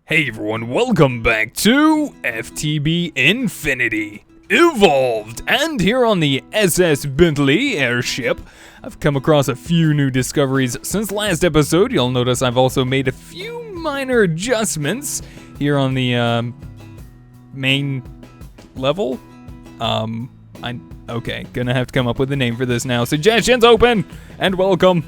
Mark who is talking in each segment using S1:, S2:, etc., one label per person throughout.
S1: Hey everyone, welcome back to FTB Infinity Evolved, and here on the SS Bentley airship, I've come across a few new discoveries since last episode. You'll notice I've also made a few minor adjustments here on the main level. Okay, gonna have to come up with a name for this now. Suggestions open, and welcome.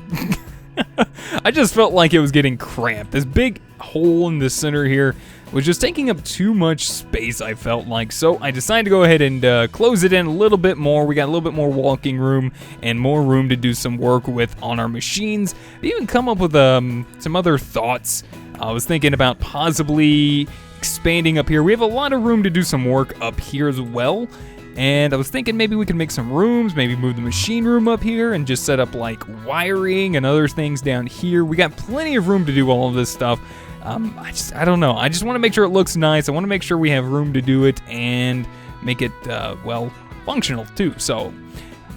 S1: I just felt like it was getting cramped. This big hole in the center here was just taking up too much space, I felt like. So I decided to go ahead and close it in a little bit more. We got a little bit more walking room and more room to do some work with on our machines. I even come up with some other thoughts. I was thinking about possibly expanding up here. We have a lot of room to do some work up here as well. And I was thinking maybe we could make some rooms, maybe move the machine room up here and just set up like wiring and other things down here. We got plenty of room to do all of this stuff. I don't know. I just want to make sure it looks nice. I want to make sure we have room to do it and make it, well, functional too. So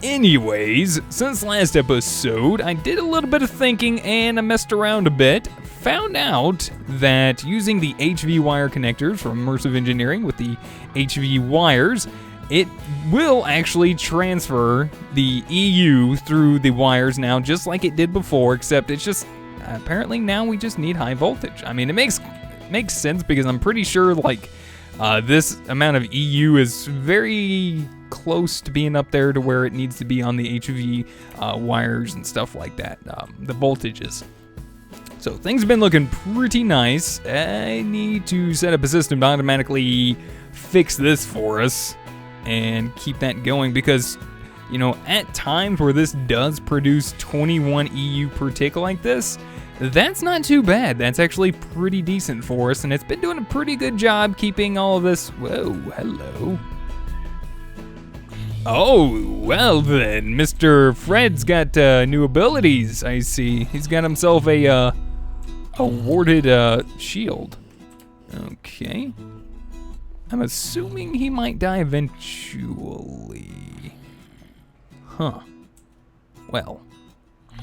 S1: anyways, since last episode, I did a little bit of thinking and I messed around a bit. Found out that using the HV wire connectors from Immersive Engineering with the HV wires, it will actually transfer the EU through the wires now, just like it did before, except it's just, apparently now we just need high voltage. I mean, it makes sense because I'm pretty sure, like, this amount of EU is very close to being up there to where it needs to be on the HV wires and stuff like that, the voltages. So things have been looking pretty nice. I need to set up a system to automatically fix this for us and keep that going because, you know, at times where this does produce 21 EU per tick like this, that's not too bad. That's actually pretty decent for us, and it's been doing a pretty good job keeping all of this. Whoa, hello. Oh, well then, Mr. Fred's got new abilities, I see. He's got himself a warded shield. Okay. I'm assuming he might die eventually. Huh. Well,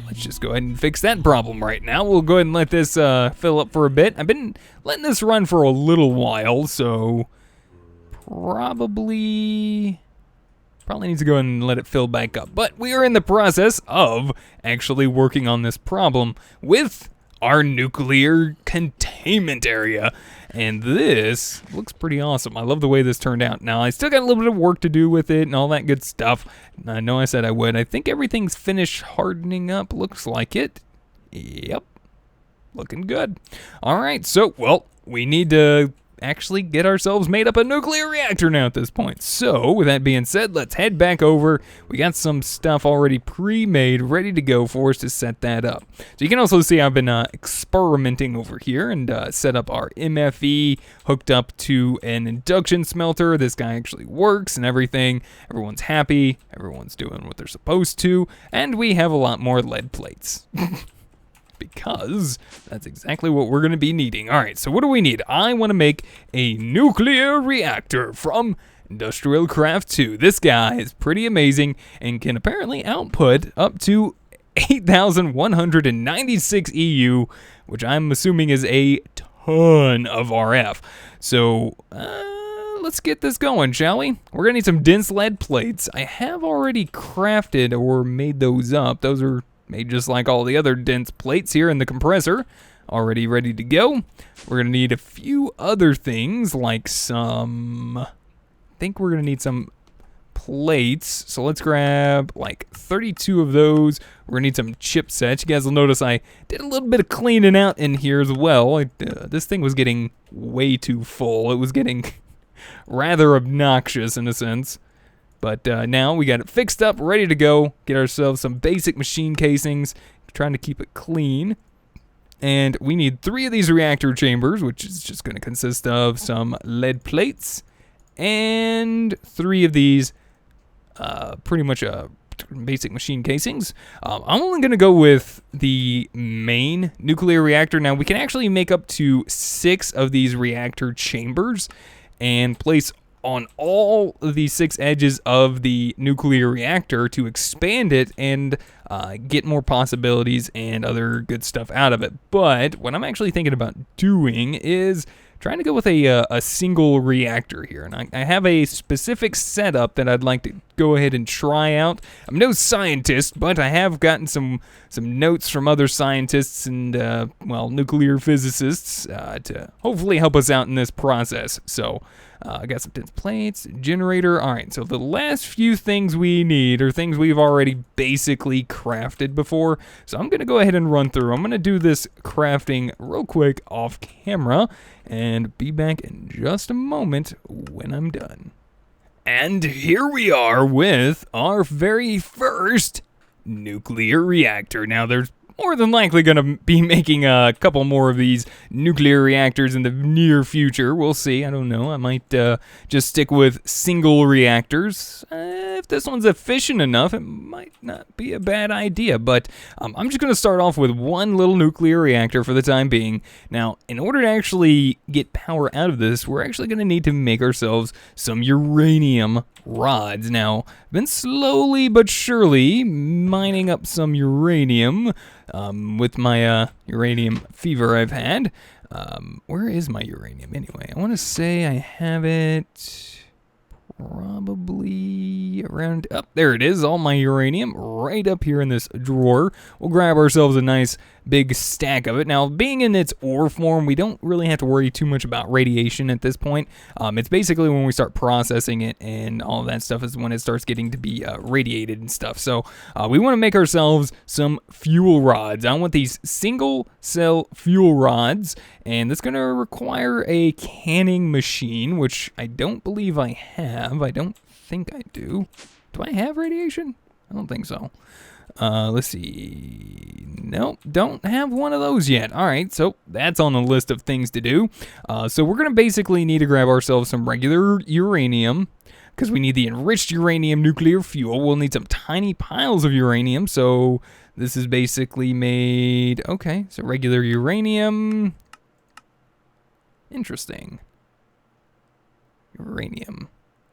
S1: let's just go ahead and fix that problem right now. We'll go ahead and let this fill up for a bit. I've been letting this run for a little while, so probably needs to go ahead and let it fill back up. But we are in the process of actually working on this problem with our nuclear containment area. And this looks pretty awesome. I love the way this turned out. Now, I still got a little bit of work to do with it and all that good stuff. I know I said I would. I think everything's finished hardening up. Looks like it. Yep. Looking good. All right. So, well, we need to actually get ourselves made up a nuclear reactor now at this point. So, with that being said, let's head back over. We got some stuff already pre-made, ready to go for us to set that up. So you can also see I've been experimenting over here and set up our MFE hooked up to an induction smelter. This guy actually works and everything. Everyone's happy. Everyone's doing what they're supposed to. And we have a lot more lead plates. Because that's exactly what we're going to be needing. All right, so what do we need? I want to make a nuclear reactor from Industrial Craft 2. This guy is pretty amazing and can apparently output up to 8,196 EU, which I'm assuming is a ton of RF. So, let's get this going, shall we? We're going to need some dense lead plates. I have already crafted or made those up. Those are made just like all the other dense plates here in the compressor, already ready to go. We're gonna need a few other things like I think we're gonna need some plates. So let's grab like 32 of those. We're gonna need some chipsets. You guys will notice I did a little bit of cleaning out in here as well. This thing was getting way too full. It was getting rather obnoxious in a sense. But now we got it fixed up, ready to go. Get ourselves some basic machine casings, trying to keep it clean. And we need 3 of these reactor chambers, which is just going to consist of some lead plates. And 3 of these pretty much basic machine casings. I'm only going to go with the main nuclear reactor. Now, we can actually make up to 6 of these reactor chambers and place on all of the 6 edges of the nuclear reactor to expand it and get more possibilities and other good stuff out of it. But what I'm actually thinking about doing is trying to go with a single reactor here. And I have a specific setup that I'd like to go ahead and try out. I'm no scientist, but I have gotten some notes from other scientists and, well, nuclear physicists to hopefully help us out in this process. So I got some tin plates, generator. All right, so the last few things we need are things we've already basically crafted before. So I'm going to go ahead and run through. I'm going to do this crafting real quick off camera and be back in just a moment when I'm done. And here we are with our very first nuclear reactor. Now, there's more than likely going to be making a couple more of these nuclear reactors in the near future. We'll see. I don't know. I might just stick with single reactors. If this one's efficient enough, it might not be a bad idea. But I'm just going to start off with one little nuclear reactor for the time being. Now, in order to actually get power out of this, we're actually going to need to make ourselves some uranium rods. Now, I've been slowly but surely mining up some uranium with my uranium fever I've had. Where is my uranium anyway? I want to say I have it probably around up there. It is, all my uranium right up here in this drawer. We'll grab ourselves a nice big stack of it. Now, being in its ore form, we don't really have to worry too much about radiation at this point. It's basically when we start processing it and all of that stuff is when it starts getting to be radiated and stuff. So we want to make ourselves some fuel rods. I want these single cell fuel rods, and that's going to require a canning machine, which I don't believe I have. I don't think I do. Do I have radiation? I don't think so. Let's see. Nope, don't have one of those yet. All right, so that's on the list of things to do. So we're going to basically need to grab ourselves some regular uranium because we need the enriched uranium nuclear fuel. We'll need some tiny piles of uranium. So this is basically made... Okay, so regular uranium. Interesting. Uranium.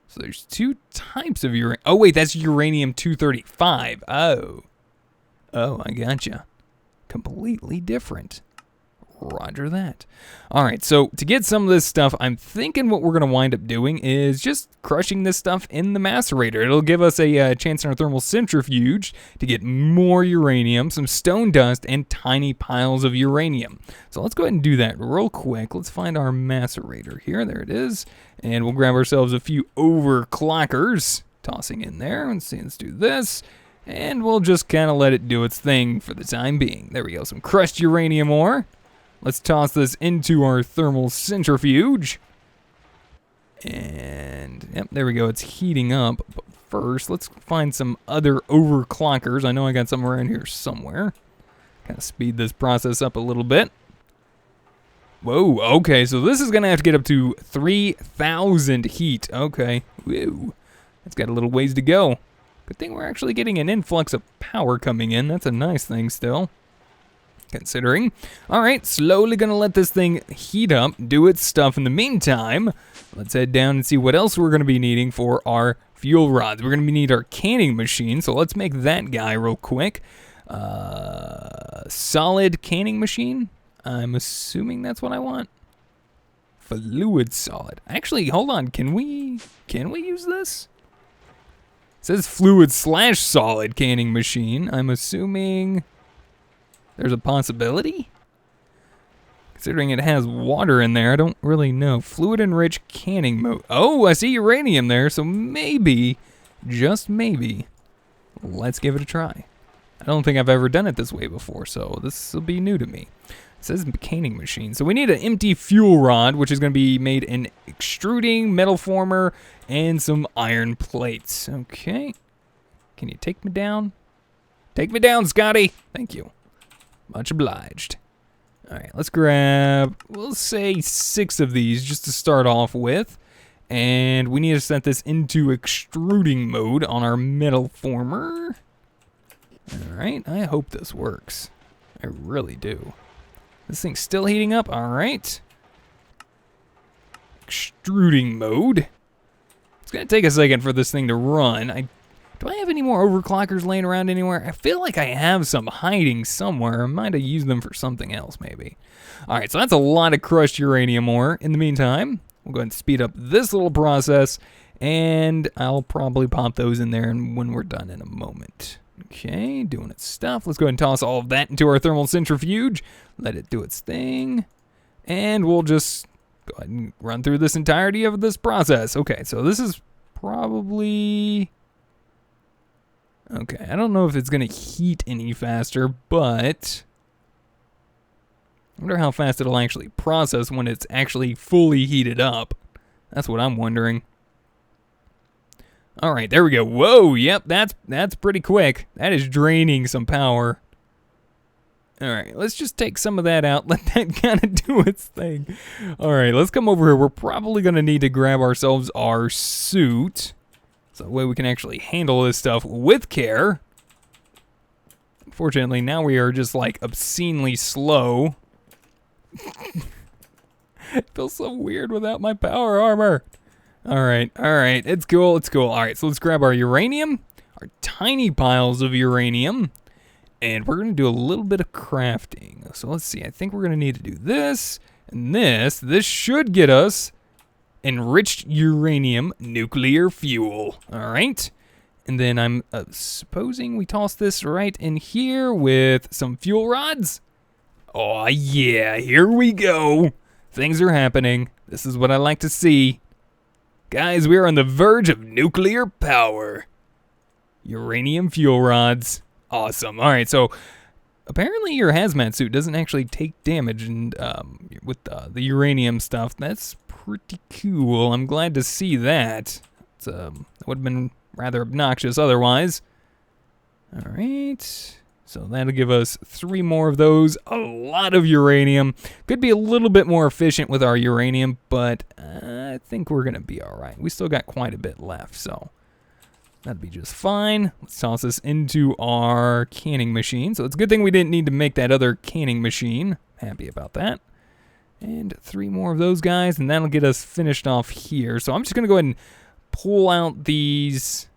S1: So there's two types of uranium. Oh, wait, that's uranium-235. Oh, I gotcha. Completely different. Roger that. All right, so to get some of this stuff, I'm thinking what we're going to wind up doing is just crushing this stuff in the macerator. It'll give us a chance in our thermal centrifuge to get more uranium, some stone dust, and tiny piles of uranium. So let's go ahead and do that real quick. Let's find our macerator here. There it is. And we'll grab ourselves a few overclockers, tossing in there. Let's see, let's do this. And we'll just kind of let it do its thing for the time being. There we go, some crushed uranium ore. Let's toss this into our thermal centrifuge. And, yep, there we go, it's heating up. But first, let's find some other overclockers. I know I got some around here somewhere. Kind of speed this process up a little bit. Whoa, okay, so this is going to have to get up to 3,000 heat. Okay, whoa, that's got a little ways to go. Good thing we're actually getting an influx of power coming in. That's a nice thing still, considering. All right, slowly going to let this thing heat up, do its stuff. In the meantime, let's head down and see what else we're going to be needing for our fuel rods. We're going to need our canning machine, so let's make that guy real quick. Solid canning machine. I'm assuming that's what I want. Fluid solid. Actually, hold on. Can we use this? It says fluid/solid canning machine. I'm assuming there's a possibility? Considering it has water in there, I don't really know. Fluid enriched canning mode. Oh, I see uranium there, so maybe, just maybe, let's give it a try. I don't think I've ever done it this way before, so this will be new to me. It says canning machine. So we need an empty fuel rod, which is going to be made in extruding, metal former, and some iron plates. Okay. Can you take me down? Take me down, Scotty. Thank you. Much obliged. All right, let's grab, we'll say 6 of these just to start off with. And we need to set this into extruding mode on our metal former. All right, I hope this works. I really do. This thing's still heating up. All right. Extruding mode. It's going to take a second for this thing to run. I Do I have any more overclockers laying around anywhere? I feel like I have some hiding somewhere. I might have used them for something else, maybe. All right, so that's a lot of crushed uranium ore. In the meantime, we'll go ahead and speed up this little process, and I'll probably pop those in there when we're done in a moment. Okay, doing its stuff. Let's go ahead and toss all of that into our thermal centrifuge. Let it do its thing. And we'll just go ahead and run through this entirety of this process. Okay, so this is probably... Okay, I don't know if it's going to heat any faster, but I wonder how fast it'll actually process when it's actually fully heated up. That's what I'm wondering. All right, there we go. Whoa, yep, that's pretty quick. That is draining some power. All right, let's just take some of that out. Let that kind of do its thing. All right, let's come over here. We're probably going to need to grab ourselves our suit, so that way we can actually handle this stuff with care. Unfortunately, now we are just like obscenely slow. It feels so weird without my power armor. All right, it's cool, All right, so let's grab our uranium, our tiny piles of uranium, and we're gonna do a little bit of crafting. So let's see, I think we're gonna need to do this and this. This should get us enriched uranium nuclear fuel, all right? And then I'm supposing we toss this right in here with some fuel rods. Oh yeah, here we go. Things are happening. This is what I like to see. Guys, we are on the verge of nuclear power. Uranium fuel rods. Awesome. All right, so apparently your hazmat suit doesn't actually take damage and with the uranium stuff. That's pretty cool. I'm glad to see that. It would have been rather obnoxious otherwise. All right. So that'll give us 3 more of those. A lot of uranium. Could be a little bit more efficient with our uranium, but I think we're going to be all right. We still got quite a bit left, so that'd be just fine. Let's toss this into our canning machine. So it's a good thing we didn't need to make that other canning machine. Happy about that. And 3 more of those guys, and that'll get us finished off here. So I'm just going to go ahead and pull out these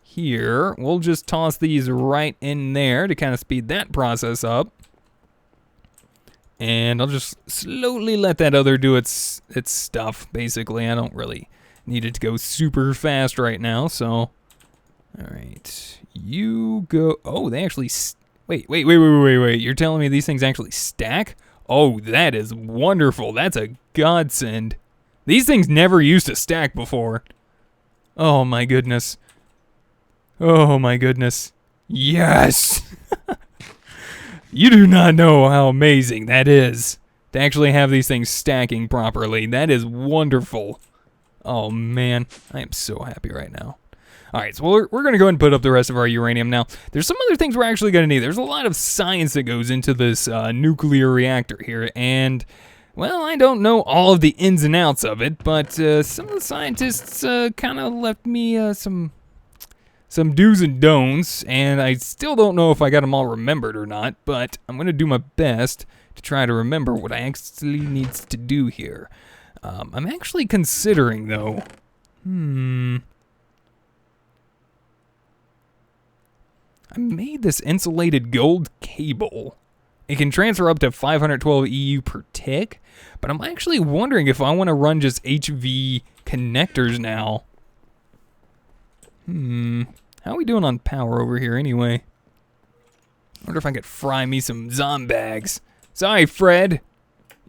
S1: here. We'll just toss these right in there to kind of speed that process up. And I'll just slowly let that other do its stuff, basically. I don't really need it to go super fast right now, so. All right. You go. Oh, they actually. Wait. You're telling me these things actually stack? Oh, that is wonderful. That's a godsend. These things never used to stack before. Oh, my goodness. Oh my goodness. Yes! You do not know how amazing that is to actually have these things stacking properly. That is wonderful. Oh man, I am so happy right now. Alright, so we're going to go ahead and put up the rest of our uranium now. There's some other things we're actually going to need. There's a lot of science that goes into this nuclear reactor here, and well, I don't know all of the ins and outs of it, but some of the scientists kind of left me some do's and don'ts, and I still don't know if I got them all remembered or not, but I'm going to do my best to try to remember what I actually need to do here. I'm actually considering, though, I made this insulated gold cable. It can transfer up to 512 EU per tick, but I'm actually wondering if I want to run just HV connectors now. How are we doing on power over here anyway? I wonder if I could fry me some zombags. Sorry, Fred.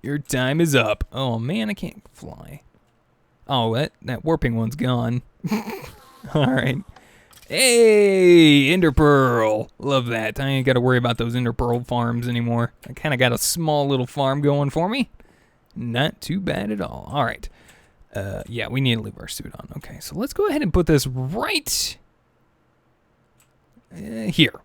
S1: Your time is up. Oh, man, I can't fly. Oh, that warping one's gone. All right. Hey, Ender Pearl. Love that. I ain't got to worry about those Ender Pearl farms anymore. I kind of got a small little farm going for me. Not too bad at all. All right. Yeah, we need to leave our suit on. Okay, so let's go ahead and put this right here.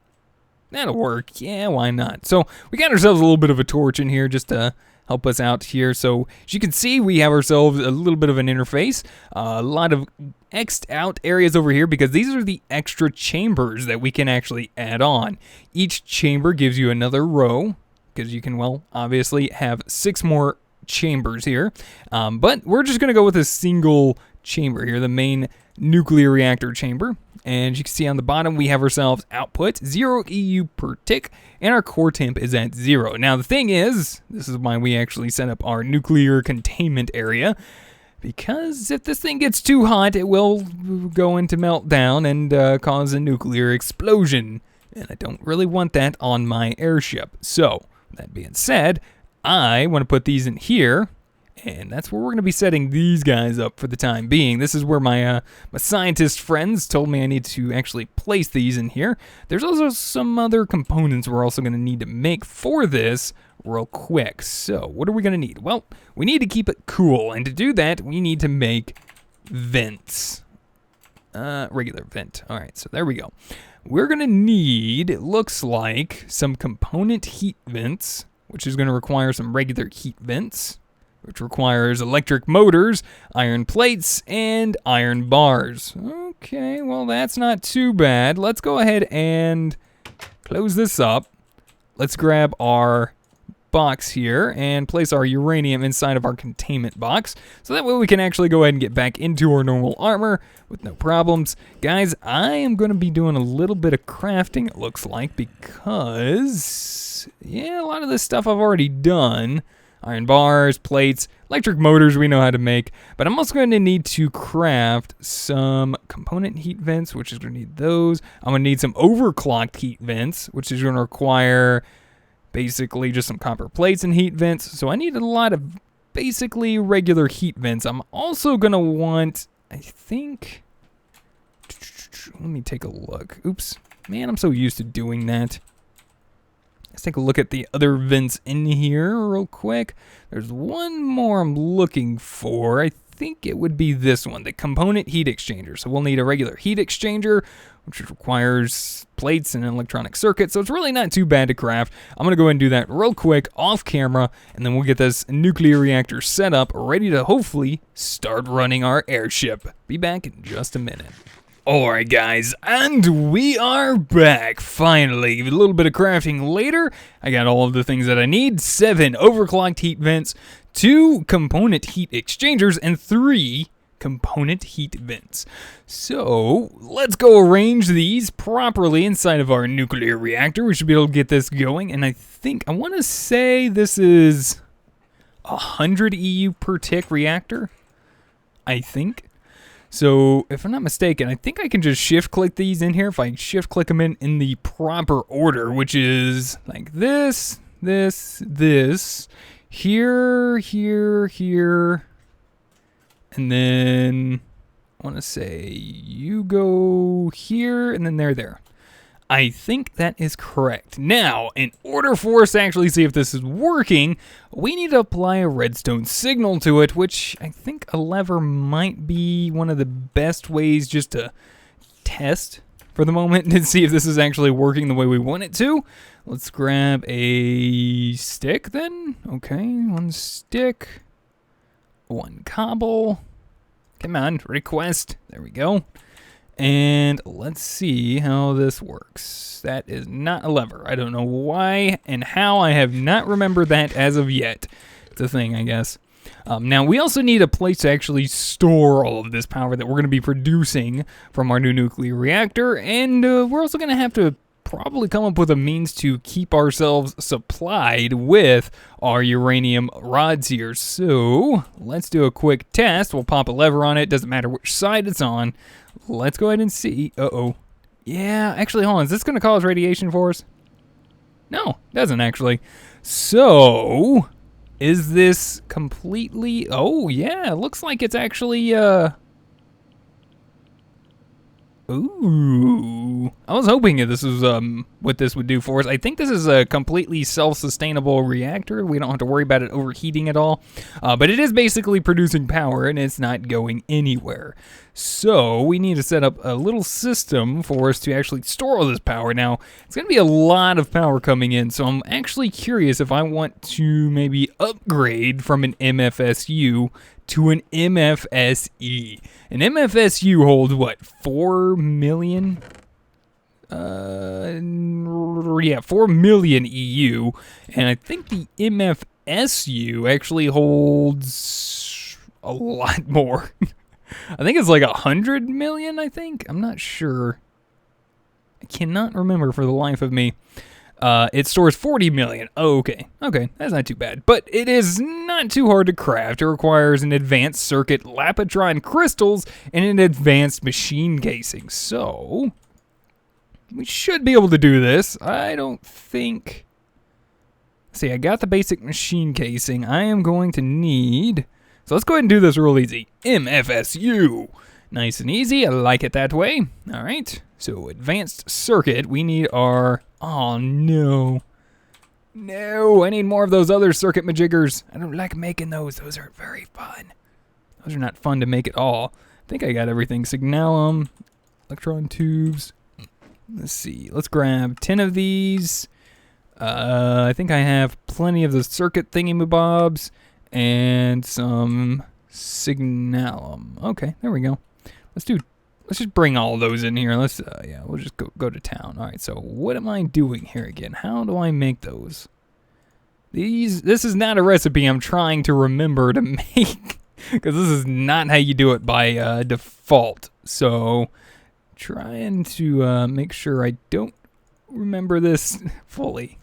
S1: That'll work. Yeah, why not? So we got ourselves a little bit of a torch in here just to help us out here. So as you can see, we have ourselves a little bit of an interface. A lot of X'd out areas over here because these are the extra chambers that we can actually add on. Each chamber gives you another row because you can, well, obviously have 6 more chambers here. But we're just going to go with a single chamber here, the main nuclear reactor chamber. And you can see on the bottom, we have ourselves output, 0 EU per tick, and our core temp is at 0. Now, the thing is, this is why we actually set up our nuclear containment area, because if this thing gets too hot, it will go into meltdown and cause a nuclear explosion. And I don't really want that on my airship. So, that being said, I want to put these in here. And that's where we're going to be setting these guys up for the time being. This is where my scientist friends told me I need to actually place these in here. There's also some other components we're also going to need to make for this real quick. So what are we going to need? Well, we need to keep it cool. And to do that, we need to make vents. Regular vent. All right, so there we go. We're going to need, it looks like, some component heat vents, which is going to require some regular heat vents, which requires electric motors, iron plates, and iron bars. Okay, well, that's not too bad. Let's go ahead and close this up. Let's grab our box here and place our uranium inside of our containment box, so that way we can actually go ahead and get back into our normal armor with no problems. Guys, I am going to be doing a little bit of crafting, it looks like, because, yeah, a lot of this stuff I've already done. Iron bars, plates, electric motors we know how to make, but I'm also going to need to craft some component heat vents, which is going to need those. I'm going to need some overclocked heat vents, which is going to require basically just some copper plates and heat vents. So I need a lot of basically regular heat vents. I'm also going to want, I think, let me take a look. Oops, man, I'm so used to doing that. Let's take a look at the other vents in here real quick. There's one more I'm looking for. I think it would be this one, the component heat exchanger. So we'll need a regular heat exchanger, which requires plates and an electronic circuit. So it's really not too bad to craft. I'm going to go ahead and do that real quick off camera, and then we'll get this nuclear reactor set up, ready to hopefully start running our airship. Be back in just a minute. Alright guys, and we are back, finally. A little bit of crafting later. I got all of the things that I need. 7 overclocked heat vents, 2 component heat exchangers, and 3 component heat vents. So, let's go arrange these properly inside of our nuclear reactor. We should be able to get this going, and I want to say this is 100 EU per tick reactor, I think. So, if I'm not mistaken, I think I can just shift-click these in here. If I shift-click them in the proper order, which is like this, here, and then I want to say you go here, and then there. I think that is correct. Now, in order for us to actually see if this is working, we need to apply a redstone signal to it, which I think a lever might be one of the best ways just to test for the moment to see if this is actually working the way we want it to. Let's grab a stick then. Okay, 1 stick, 1 cobble. Come on, request. There we go. And let's see how this works. That is not a lever. I don't know why and how. I have not remembered that as of yet. It's a thing, I guess. Now, we also need a place to actually store all of this power that we're going to be producing from our new nuclear reactor. And we're also going to have to probably come up with a means to keep ourselves supplied with our uranium rods here. So, let's do a quick test. We'll pop a lever on it. Doesn't matter which side it's on. Let's go ahead and see. Uh-oh. Yeah, actually, hold on. Is this going to cause radiation for us? No, it doesn't actually. So, is this completely... Oh, yeah, it looks like it's actually, Ooh. I was hoping that this was what this would do for us. I think this is a completely self-sustainable reactor. We don't have to worry about it overheating at all. But it is basically producing power, and it's not going anywhere. So we need to set up a little system for us to actually store all this power. Now, it's going to be a lot of power coming in, so I'm actually curious if I want to maybe upgrade from an MFSU to an MFSE. An MFSU holds, what, 4 million? 4 million EU. And I think the MFSU actually holds a lot more. I think it's like 100 million, I think. I'm not sure. I cannot remember for the life of me. It stores 40 million. Oh, okay. Okay, that's not too bad. But it is not too hard to craft. It requires an advanced circuit, Lapotron crystals, and an advanced machine casing. So, we should be able to do this. I don't think... See, I got the basic machine casing. I am going to need... So let's go ahead and do this real easy. MFSU. Nice and easy. I like it that way. All right. So advanced circuit. We need our... Oh, no. No, I need more of those other circuit majiggers. I don't like making those. Those aren't very fun. Those are not fun to make at all. I think I got everything. Signalum, electron tubes. Let's see. Let's grab 10 of these. I think I have plenty of the circuit thingy-mabobs. And some signalum. Okay, there we go. Let's just bring all those in here. Let's yeah, we'll just go to town. All right. So what am I doing here again? How do I make those? This is not a recipe I'm trying to remember to make, because this is not how you do it by default. So trying to make sure I don't remember this fully.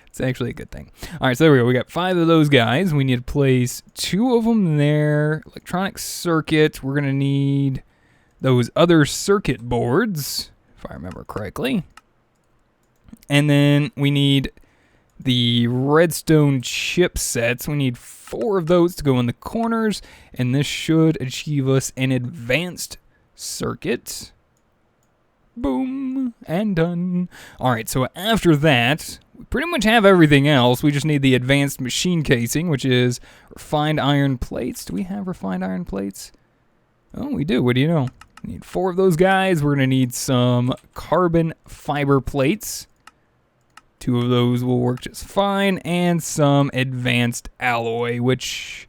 S1: It's actually a good thing. All right, so there we go. We got 5 of those guys. We need to place 2 of them there. Electronic circuit. We're going to need those other circuit boards, if I remember correctly. And then we need the redstone chipsets. We need 4 of those to go in the corners. And this should achieve us an advanced circuit. Boom. And done. All right, so after that... we pretty much have everything else. We just need the advanced machine casing, which is refined iron plates. Do we have refined iron plates? Oh, we do. What do you know? We need 4 of those guys. We're going to need some carbon fiber plates. 2 of those will work just fine. And some advanced alloy, which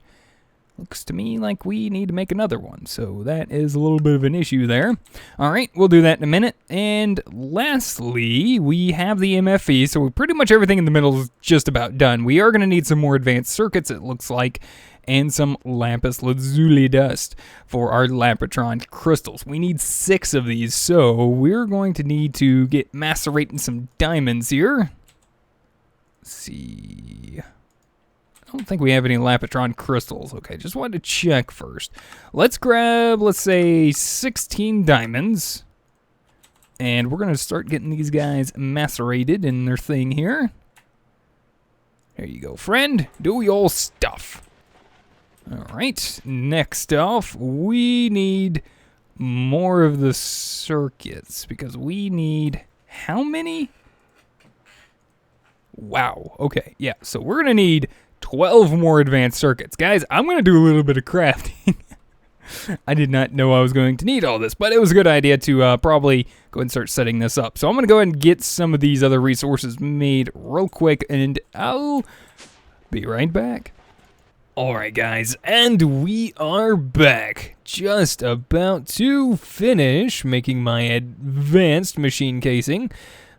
S1: looks to me like we need to make another one. So that is a little bit of an issue there. All right, we'll do that in a minute. And lastly, we have the MFE. So pretty much everything in the middle is just about done. We are going to need some more advanced circuits, it looks like, and some lapis lazuli dust for our Lapotron crystals. We need 6 of these, so we're going to need to get macerating some diamonds here. Let's see... I don't think we have any Lapotron crystals. Okay, just wanted to check first. Let's grab, let's say, 16 diamonds. And we're going to start getting these guys macerated in their thing here. There you go, friend. Do your stuff. All right, next off, we need more of the circuits. Because we need how many? Wow, okay, yeah. So we're going to need 12 more advanced circuits. Guys, I'm going to do a little bit of crafting. I did not know I was going to need all this, but it was a good idea to probably go ahead and start setting this up. So I'm going to go ahead and get some of these other resources made real quick, and I'll be right back. All right, guys, and we are back. Just about to finish making my advanced machine casing.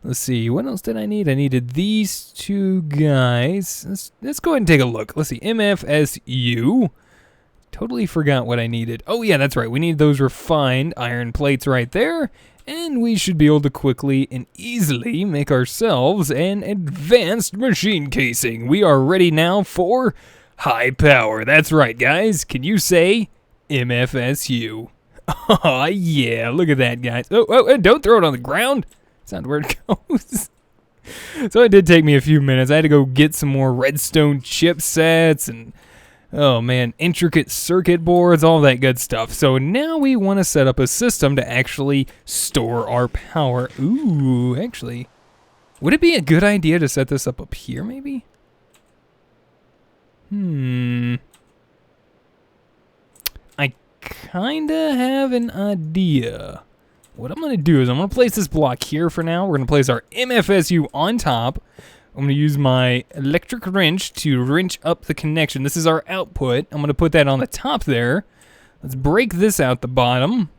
S1: Let's see, what else did I need? I needed these 2 guys. Let's go ahead and take a look. Let's see, MFSU. Totally forgot what I needed. Oh, yeah, that's right. We need those refined iron plates right there. And we should be able to quickly and easily make ourselves an advanced machine casing. We are ready now for high power. That's right, guys. Can you say MFSU? Oh, yeah, look at that, guys. Oh, don't throw it on the ground. That's not where it goes. So it did take me a few minutes. I had to go get some more redstone chipsets and, oh man, intricate circuit boards, all that good stuff. So now we want to set up a system to actually store our power. Ooh, actually, would it be a good idea to set this up here maybe? I kinda have an idea. What I'm going to do is I'm going to place this block here for now. We're going to place our MFSU on top. I'm going to use my electric wrench to wrench up the connection. This is our output. I'm going to put that on the top there. Let's break this out the bottom.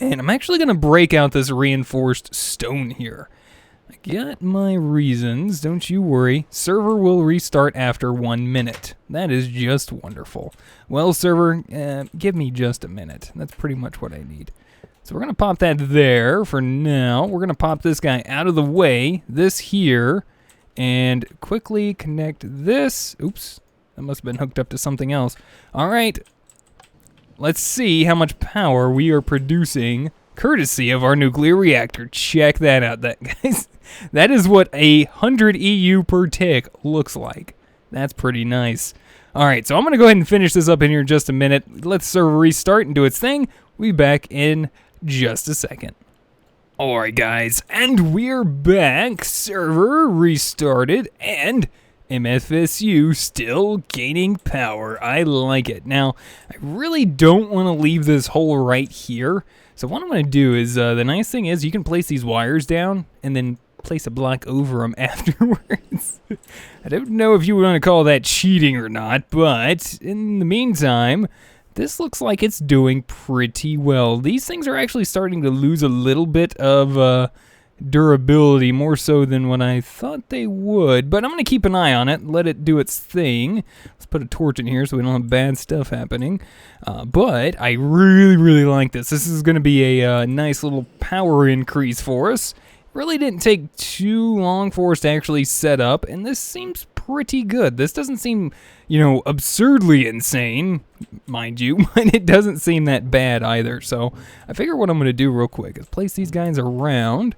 S1: And I'm actually going to break out this reinforced stone here. I got my reasons, don't you worry. Server will restart after 1 minute. That is just wonderful. Well, server, give me just a minute. That's pretty much what I need. So we're going to pop that there for now. We're going to pop this guy out of the way, this here, and quickly connect this. Oops, that must have been hooked up to something else. All right, let's see how much power we are producing courtesy of our nuclear reactor. Check that out, guys. That is what 100 EU per tick looks like. That's pretty nice. All right, so I'm going to go ahead and finish this up in here in just a minute. Let the server restart and do its thing. We'll be back in just a second. All right, guys, and we're back. Server restarted, and MFSU still gaining power. I like it. Now, I really don't want to leave this hole right here. So what I'm going to do is, the nice thing is you can place these wires down and then place a block over them afterwards. I don't know if you want to call that cheating or not, but in the meantime, this looks like it's doing pretty well. These things are actually starting to lose a little bit of durability, more so than what I thought they would, but I'm going to keep an eye on it, let it do its thing. Let's put a torch in here so we don't have bad stuff happening. But I really like this. This is going to be a nice little power increase for us. Really didn't take too long for us to actually set up, and this seems pretty good. This doesn't seem, absurdly insane, mind you, but it doesn't seem that bad either. So I figure what I'm going to do real quick is place these guys around.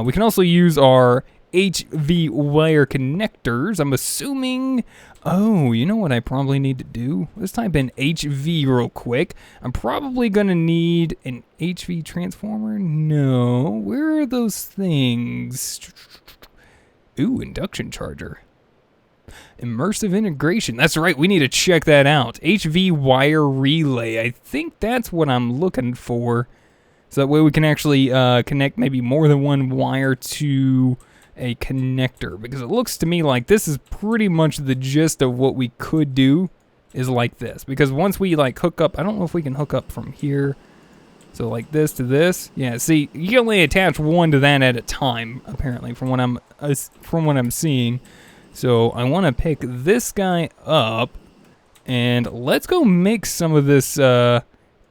S1: We can also use our HV wire connectors. I'm assuming, you know what I probably need to do? Let's type in HV real quick. I'm probably going to need an HV transformer. No, where are those things? Ooh, induction charger. Immersive integration. That's right, we need to check that out. HV wire relay. I think that's what I'm looking for. So that way we can actually connect maybe more than one wire to a connector. Because it looks to me like this is pretty much the gist of what we could do is like this. Because once we hook up, I don't know if we can hook up from here. So like this to this. Yeah, see, you can only attach one to that at a time, apparently, from what I'm seeing. So I want to pick this guy up, and let's go make some of this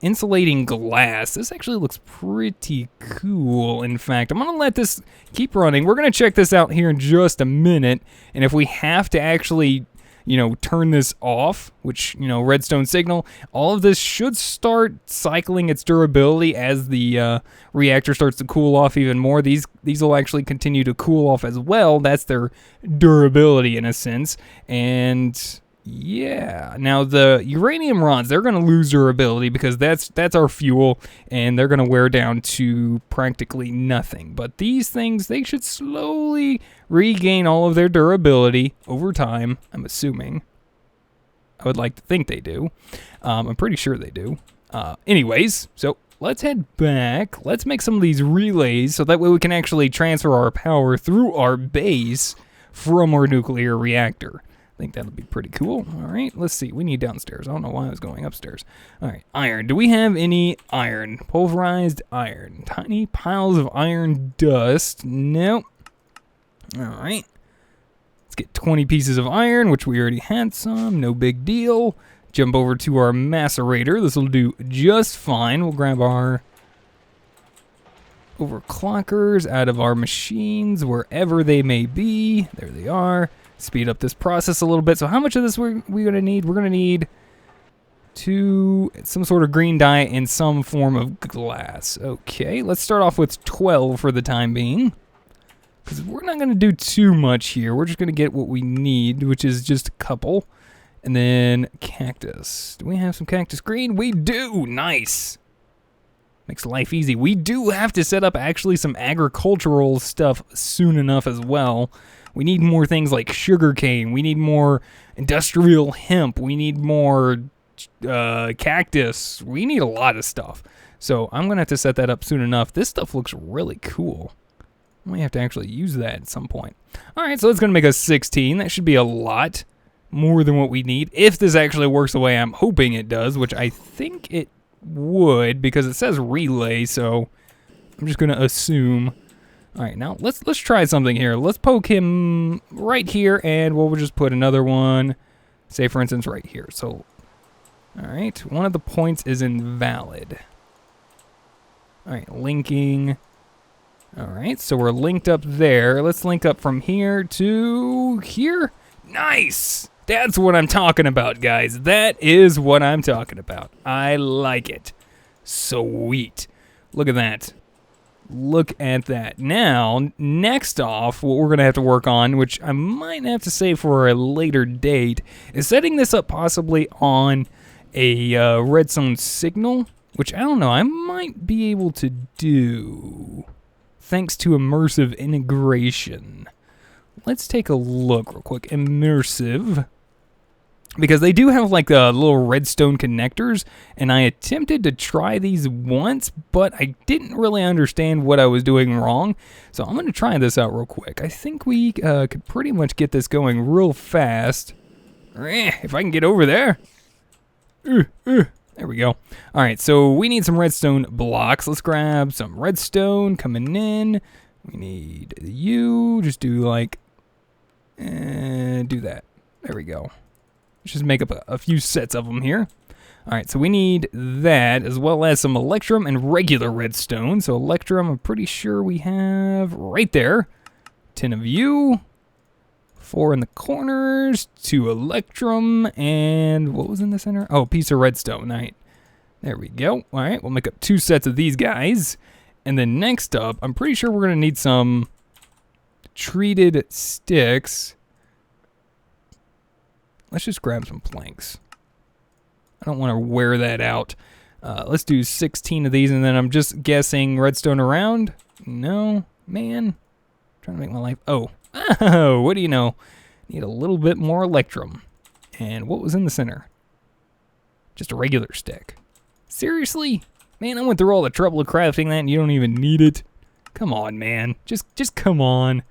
S1: insulating glass. This actually looks pretty cool. In fact, I'm going to let this keep running. We're going to check this out here in just a minute, and if we have to actually, turn this off, which, redstone signal, all of this should start cycling its durability as the reactor starts to cool off even more. These will actually continue to cool off as well. That's their durability in a sense. And yeah, now the uranium rods, they're going to lose durability because that's our fuel, and they're going to wear down to practically nothing. But these things, they should slowly regain all of their durability over time, I'm assuming. I would like to think they do. I'm pretty sure they do. Anyways, so let's head back. Let's make some of these relays so that way we can actually transfer our power through our base from our nuclear reactor. I think that'll be pretty cool. All right, let's see. We need downstairs. I don't know why I was going upstairs. All right, iron. Do we have any iron? Pulverized iron. Tiny piles of iron dust. Nope. All right. Let's get 20 pieces of iron, which we already had some. No big deal. Jump over to our macerator. This will do just fine. We'll grab our overclockers out of our machines, wherever they may be. There they are. Speed up this process a little bit. So how much of this we're going to need? We're going to need some sort of green dye in some form of glass. Okay, let's start off with 12 for the time being, because we're not going to do too much here. We're just going to get what we need, which is just a couple. And then cactus. Do we have some cactus green? We do. Nice. Makes life easy. We do have to set up actually some agricultural stuff soon enough as well. We need more things like sugarcane. We need more industrial hemp. We need more cactus. We need a lot of stuff. So I'm going to have to set that up soon enough. This stuff looks really cool. We have to actually use that at some point. All right, so it's going to make us 16. That should be a lot more than what we need. If this actually works the way I'm hoping it does, which I think it would because it says relay, so I'm just going to assume All right, now let's try something here. Let's poke him right here, and we'll just put another one, say for instance right here. So, all right, one of the points is invalid. All right, linking. All right, so we're linked up there. Let's link up from here to here. Nice! That's what I'm talking about, guys. That is what I'm talking about. I like it. Sweet. Look at that. Look at that. Now, next off, what we're going to have to work on, which I might have to save for a later date, is setting this up possibly on a redstone signal, which I don't know, I might be able to do thanks to immersive integration. Let's take a look real quick. Immersive. Because they do have like little redstone connectors, and I attempted to try these once, but I didn't really understand what I was doing wrong. So I'm going to try this out real quick. I think we could pretty much get this going real fast. If I can get over there. There we go. All right, so we need some redstone blocks. Let's grab some redstone coming in. We need you. Just do like, do that. There we go. Let's just make up a few sets of them here. All right, so we need that as well as some electrum and regular redstone. So electrum, I'm pretty sure we have right there. 10 of you, 4 in the corners, 2 electrum, and what was in the center? Oh, a piece of redstone. All right, there we go. All right, we'll make up 2 sets of these guys. And then next up, I'm pretty sure we're gonna need some treated sticks. Let's just grab some planks. I don't want to wear that out. Let's do 16 of these, and then I'm just guessing redstone around. No, man. Trying to make my life. Oh, what do you know? Need a little bit more electrum. And what was in the center? Just a regular stick. Seriously? Man, I went through all the trouble of crafting that, and you don't even need it. Come on, man. Just come on.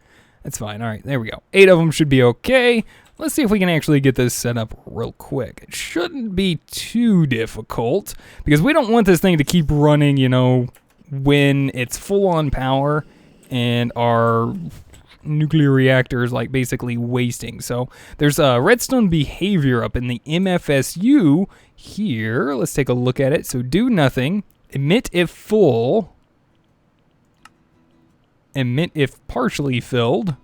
S1: That's fine. All right, there we go. 8 of them should be okay. Let's see if we can actually get this set up real quick. It shouldn't be too difficult because we don't want this thing to keep running, you know, when it's full on power and our nuclear reactor is like basically wasting. So there's a redstone behavior up in the MFSU here. Let's take a look at it. So do nothing, emit if full, emit if partially filled,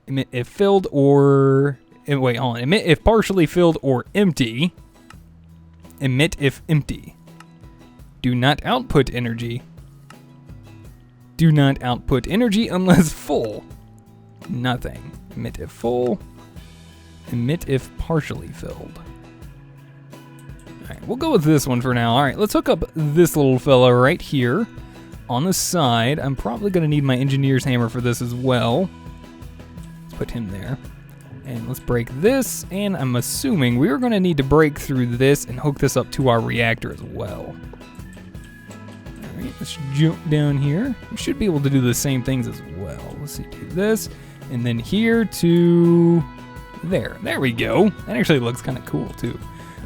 S1: emit if filled or, wait, hold on. Emit if partially filled or empty. Emit if empty. Do not output energy. Do not output energy unless full. Nothing. Emit if full. Emit if partially filled. Alright, we'll go with this one for now. Alright, let's hook up this little fella right here on the side. I'm probably going to need my engineer's hammer for this as well. Put him there, and let's break this, and I'm assuming we're going to need to break through this and hook this up to our reactor as well. Alright, let's jump down here. We should be able to do the same things as well. Let's see, do this, and then here to there. There we go. That actually looks kind of cool too.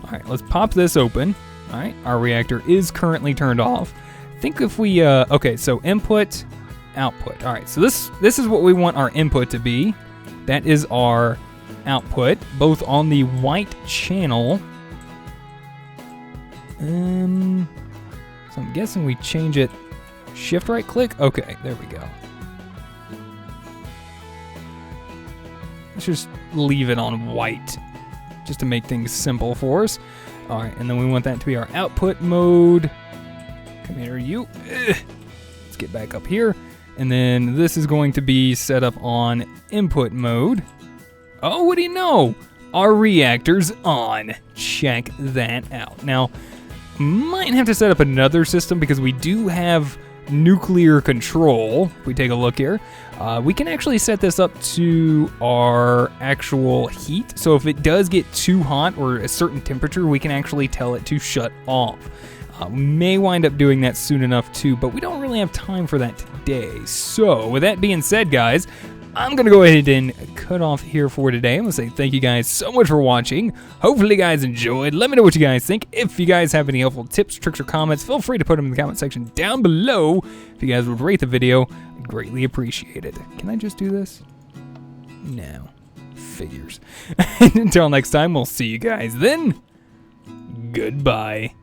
S1: Alright, let's pop this open. Alright, our reactor is currently turned off. I think if we, okay, so input, output. Alright, so this is what we want our input to be. That is our output, both on the white channel. So I'm guessing we change it. Shift right click. Okay, there we go. Let's just leave it on white, just to make things simple for us. All right, and then we want that to be our output mode. Come here, you. Let's get back up here. And then this is going to be set up on input mode. Oh, what do you know? Our reactor's on. Check that out. Now, might have to set up another system because we do have nuclear control. If we take a look here, we can actually set this up to our actual heat. So if it does get too hot or a certain temperature, we can actually tell it to shut off. May wind up doing that soon enough too, but we don't really have time for that today. So with that being said, guys, I'm going to go ahead and cut off here for today. I'm going to say thank you guys so much for watching. Hopefully you guys enjoyed. Let me know what you guys think. If you guys have any helpful tips, tricks, or comments, feel free to put them in the comment section down below. If you guys would rate the video, I'd greatly appreciate it. Can I just do this? No. Figures. Until next time, we'll see you guys then. Goodbye.